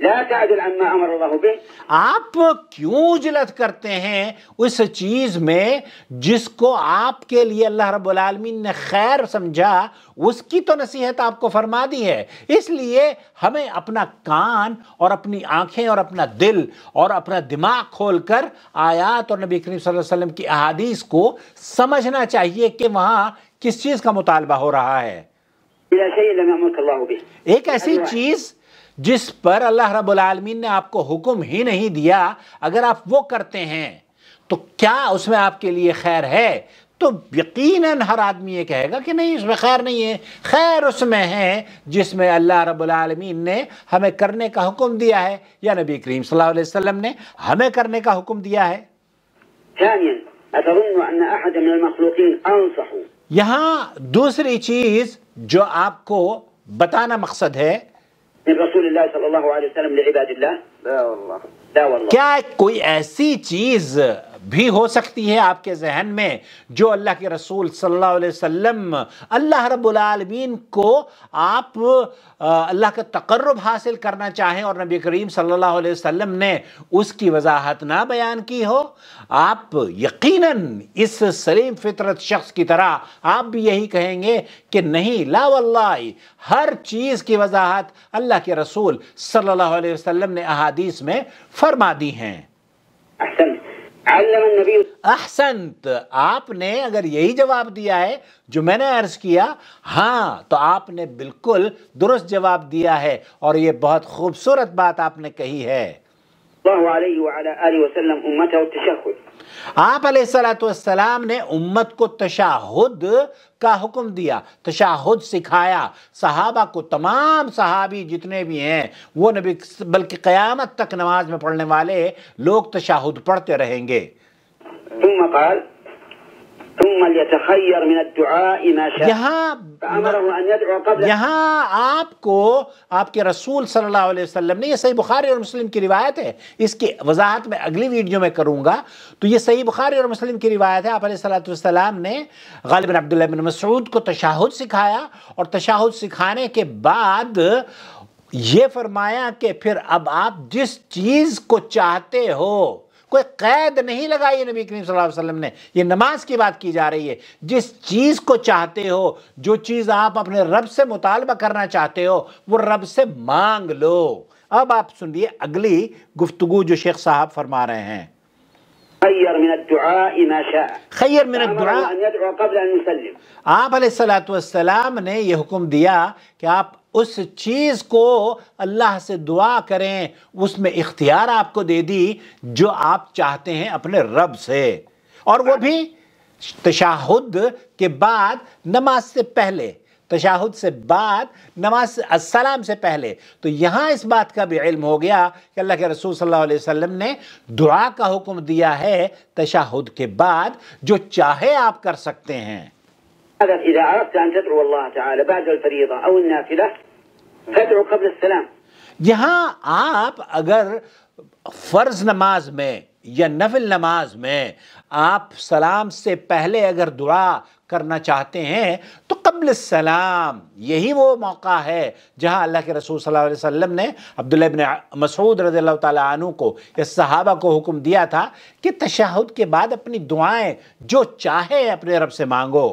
لا تعدل عما أمر الله به. آپ کیوں اجلت کرتے ہیں اس چیز میں جس کو آپ کے لیے اللہ رب العالمین نے خیر سمجھا، اس کی تو نصیحت آپ کو فرما دی ہے. اس لیے ہمیں اپنا کان اور اپنی آنکھیں اور اپنا دل اور اپنا دماغ کھول کر آیات اور نبی کریم صلی اللہ علیہ وسلم کی احادیث کو سمجھنا چاہیے کہ وہاں کس چیز کا مطالبہ ہو رہا ہے. إلى شيء لم يأمرك الله به. ایک ایسی چیز جس پر اللہ رب العالمین نے آپ کو حکم ہی نہیں دیا، اگر آپ وہ کرتے ہیں تو کیا اس میں آپ کے لیے خیر ہے؟ تو یقیناً ہر آدمی یہ کہے گا کہ نہیں، اس میں خیر نہیں ہے. خیر اس میں ہے جس میں اللہ رب العالمین نے ہمیں کرنے کا حکم دیا ہے یا نبی کریم صلی اللہ علیہ وسلم نے ہمیں کرنے کا حکم دیا ہے. ثانيا أتظن أن أحد من المخلوقين أنصح یہاں دوسری چیز جو آپ کو بتانا مقصد ہے، من رسول الله صلى الله عليه وسلم لعباد الله؟ لا والله. لا والله. کیا کوئی ایسی چیز بھی ہو سکتی ہے آپ کے ذہن میں جو اللہ کے رسول صلی اللہ علیہ وسلم اللہ رب العالمین کو آپ اللہ کا تقرب حاصل کرنا چاہیں اور نبی کریم صلی اللہ علیہ وسلم نے اس کی وضاحت نہ بیان کی ہو؟ آپ یقیناً اس سلیم فطرت شخص کی طرح آپ بھی یہی کہیں گے کہ نہیں، لا واللہ، ہر چیز کی وضاحت اللہ کے رسول صلی اللہ علیہ وسلم نے احادیث میں فرما دی ہیں. أحسنت. علم النبي. احسنت، آپ نے اگر یہی جواب دیا ہے جو میں نے عرض کیا، ہاں، تو آپ نے بالکل درست جواب دیا ہے اور یہ بہت خوبصورت بات آپ نے کہی ہے. الله عليه وعلى آله وسلم أمته التشهد. آپ علیہ السلام نے امت کو تشہد کا حکم دیا، تشہد سکھایا. صحابہ کو، تمام صحابی جتنے بھی ہیں وہ نبی، بلکہ قیامت تک نماز میں پڑھنے والے لوگ تشہد پڑھتے رہیں گے. ثم قال ثم ليتخير من الدعاء ما شاء. فأمره أن يدعو قبل. یہاں آپ کو آپ کے رسول صلی اللہ علیہ وسلم نے، یہ صحیح بخاری اور مسلم کی روایت ہے، اس کی وضاحت میں اگلی ویڈیو میں کروں گا. تو یہ صحیح بخاری اور مسلم کی روایت ہے. آپ علیہ السلام نے غالباً عبداللہ بن مسعود کو تشہد سکھایا اور تشہد سکھانے کے بعد یہ فرمایا کہ پھر اب آپ جس چیز کو چاہتے ہو، کوئی قید نہیں لگائی نبی کریم صلی اللہ علیہ وسلم نے، یہ نماز کی بات کی جا رہی ہے. جس چیز کو چاہتے ہو، جو چیز آپ اپنے رب سے مطالبہ کرنا چاہتے ہو، وہ رب سے مانگ لو. اب آپ سنیے اگلی گفتگو جو شیخ صاحب فرما رہے ہیں. خير من الدعاء ما شاء. خیر من الدعاء. فأمره أن يدعو قبل أن يسلم. آپ علیہ السلام نے یہ حکم دیا کہ آپ اس چیز کو اللہ سے دعا کریں، اس میں اختیار آپ کو دے دی جو آپ چاہتے ہیں اپنے رب سے، اور وہ بھی تشہد کے بعد نماز سے پہلے، تشہد سے بعد نماز السلام سے پہلے. تو یہاں اس بات کا بھی علم ہو گیا کہ اللہ کے رسول صلی اللہ علیہ وسلم نے دعا کا حکم دیا ہے تشہد کے بعد، جو چاہے آپ کر سکتے ہیں. إذا أردت أن تدعو الله تعالى بعد الفريضة أو النافلة فادعو قبل السلام. یہاں آپ اگر فرض نماز میں یا نفل نماز میں آپ سلام سے پہلے اگر دعا کرنا چاہتے ہیں تو قبل السلام یہی وہ موقع ہے جہاں اللہ کے رسول صلی اللہ علیہ وسلم نے عبداللہ ابن مسعود رضی اللہ تعالیٰ عنہ کو یا صحابہ کو حکم دیا تھا کہ تشہد کے بعد اپنی دعائیں جو چاہے اپنے رب سے مانگو.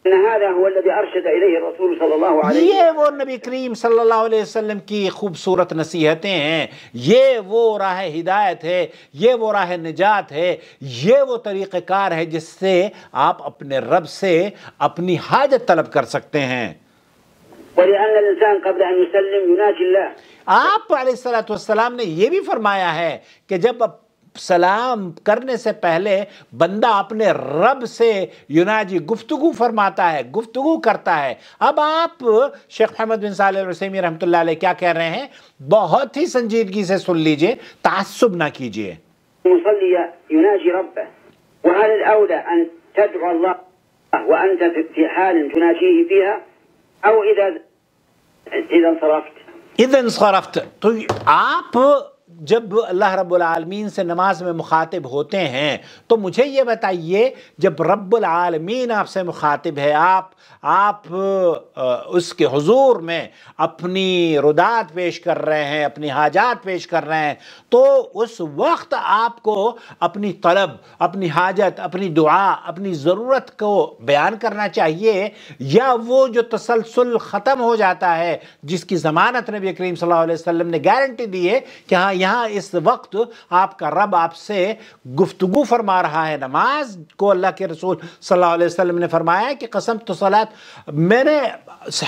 هذا هو الذي أرشد إليه الرسول صلى الله عليه وسلم. یہ وہ نبی کریم صلی اللہ علیہ وسلم کی خوبصورت نصیحتیں ہیں، یہ وہ راہ ہدایت ہے، یہ وہ راہ نجات ہے، یہ وہ طریقہ کار ہے جس سے آپ اپنے رب سے اپنی حاجت طلب کر سکتے ہیں. ولأن الإنسان قبل أن يسلم يناجي الله. آپ علیہ السلام نے یہ بھی فرمایا ہے کہ جب سلام کرنے سے پہلے بندہ اپنے رب سے یناجی، گفتگو فرماتا ہے، گفتگو کرتا ہے. اب آپ شیخ محمد بن صالح العثیمین رحمۃ اللہ علیہ کیا کہہ رہے ہیں، بہت ہی سنجیدگی سے سن لیجئے، تعصب نہ کیجئے. المصلي يناجي ربه، وهل الأولى أن تدعو الله وأنت في حال تناجيه فيها أو إذا انصرفت؟ اذا انصرفت. تو آپ جب اللہ رب العالمین سے نماز میں مخاطب ہوتے ہیں تو مجھے یہ بتائیے، جب رب العالمین آپ سے مخاطب ہے، آپ اس کے حضور میں اپنی ردات پیش کر رہے ہیں، اپنی حاجات پیش کر رہے ہیں، تو اس وقت آپ کو اپنی طلب، اپنی حاجت، اپنی دعا، اپنی ضرورت کو بیان کرنا چاہیے، یا وہ جو تسلسل ختم ہو جاتا ہے جس کی ضمانت نبی کریم صلی اللہ علیہ وسلم نے گارنٹی دی ہے کہ ہاں یہاں اس وقت آپ کا رب آپ سے گفتگو فرما رہا ہے۔ نماز کو اللہ کے رسول صلی اللہ علیہ وسلم نے فرمایا ہے کہ قسمت صلاۃ، میں نے،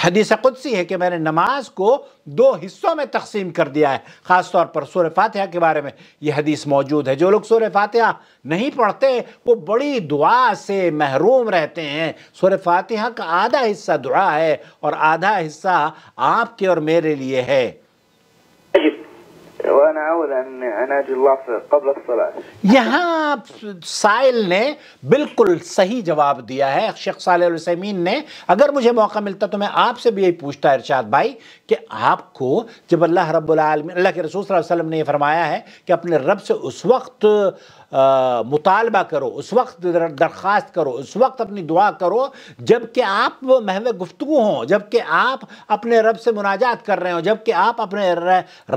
حدیث قدسی ہے کہ میں نے نماز کو 2 حصوں میں تقسیم کر دیا ہے۔ خاص طور پر سورہ فاتحہ کے بارے میں یہ حدیث موجود ہے۔ جو لوگ سورہ فاتحہ نہیں پڑھتے وہ بڑی دعا سے محروم رہتے ہیں۔ سورہ فاتحہ کا آدھا حصہ دعا ہے اور آدھا حصہ آپ کے اور میرے لیے ہے۔ وأنا أعود أن أناجي الله قبل الصلاة۔ یہاں سائل نے بالکل صحیح جواب دیا ہے، شیخ صالح العثیمین نے۔ اگر مجھے موقع ملتا تو میں آپ سے بھی یہی پوچھتا ارشاد بھائی کہ آپ کو جب اللہ رب العالمین، اللہ کے رسول صلی اللہ علیہ وسلم نے یہ فرمایا ہے کہ اپنے رب سے اس وقت مطالبہ کرو، اس وقت درخواست کرو، اس وقت اپنی دعا کرو جب کہ آپ محو گفتگو ہوں، جب کہ آپ اپنے رب سے مناجات کر رہے ہوں، جب کہ آپ اپنے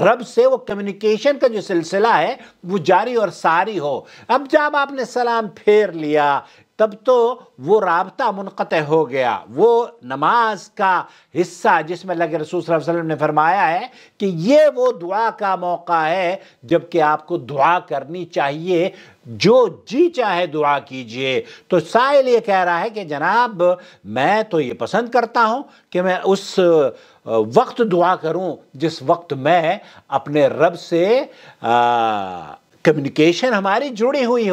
رب سے وہ کمیونیکیشن کا جو سلسلہ ہے وہ جاری اور ساری ہو۔ اب جب آپ نے سلام پھیر لیا تب تو وہ رابطہ منقطع ہو گیا۔ وہ نماز کا حصہ جس میں اللہ کے رسول صلی اللہ علیہ وسلم نے فرمایا ہے کہ یہ وہ دعا کا موقع ہے جب کہ آپ کو دعا کرنی چاہیے، جو جی چاہے دعا کیجئے۔ تو سائل یہ کہہ رہا ہے کہ جناب میں تو یہ پسند کرتا ہوں کہ میں اس وقت دعا کروں جس وقت میں اپنے رب سے کمیونیکیشن ہماری جڑی ہوئی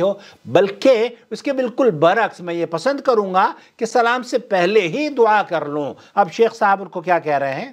ہو، بلکہ اس کے بالکل برعکس میں یہ پسند کروں گا کہ سلام سے پہلے ہی دعا کر لوں۔ اب شیخ صاحب ان کو کیا کہہ رہے ہیں؟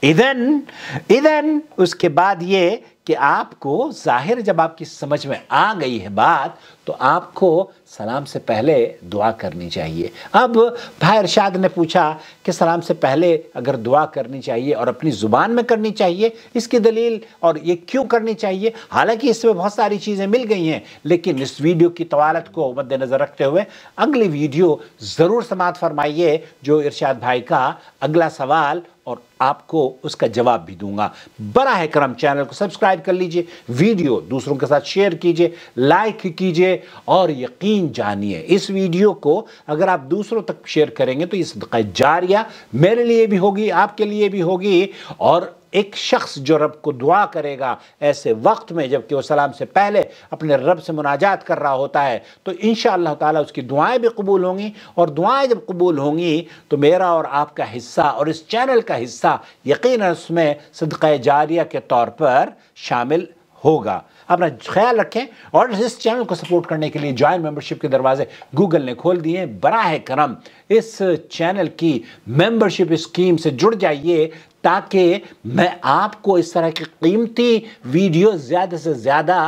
اذن اس کے بعد یہ کہ آپ کو ظاہر جب آپ کی سمجھ میں آ گئی ہے بات تو آپ کو سلام سے پہلے دعا کرنی چاہیے۔ اب بھائی ارشاد نے پوچھا کہ سلام سے پہلے اگر دعا کرنی چاہیے اور اپنی زبان میں کرنی چاہیے، اس کی دلیل اور یہ کیوں کرنی چاہیے؟ حالانکہ اس میں بہت ساری چیزیں مل گئی ہیں، لیکن اس ویڈیو کی طوالت کو مد نظر رکھتے ہوئے اگلی ویڈیو ضرور سماعت فرمائیے، جو ارشاد بھائی کا اگلا سوال اور آپ کو اس کا جواب بھی دوں گا۔ براہ کرم چینل کو سبسکرائب کر لیجئے، ویڈیو دوسروں کے ساتھ شیئر کیجئے، لائک کیجئے، اور یقین جانیے اس ویڈیو کو اگر آپ دوسروں تک شیئر کریں گے تو یہ صدقہ جاریہ میرے لیے بھی ہوگی، آپ کے لیے بھی ہوگی، اور ایک شخص جو رب کو دعا کرے گا ایسے وقت میں جب کہ وہ سلام سے پہلے اپنے رب سے مناجات کر رہا ہوتا ہے تو انشاءاللہ تعالیٰ اس کی دعائیں بھی قبول ہوں گی، اور دعائیں جب قبول ہوں گی تو میرا اور آپ کا حصہ اور اس چینل کا حصہ یقیناً اس میں صدقہ جاریہ کے طور پر شامل ہوگا۔ اپنا خیال رکھیں، اور اس چینل کو سپورٹ کرنے کے لیے جوائن ممبرشپ کے دروازے گوگل نے کھول دیے۔ براہ کرم اس چینل کی ممبرشپ اسکیم سے جڑ جائیے تاکہ میں آپ کو اس طرح کی قیمتی ویڈیو زیادہ سے زیادہ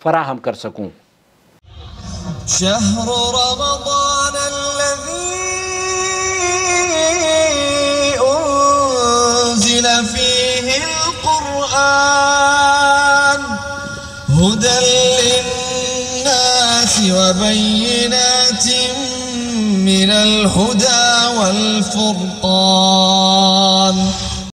فراہم کر سکوں۔ شہر رمضان الذی انزل فیہ القرآن هدى للناس وبينات من الهدى والفرقان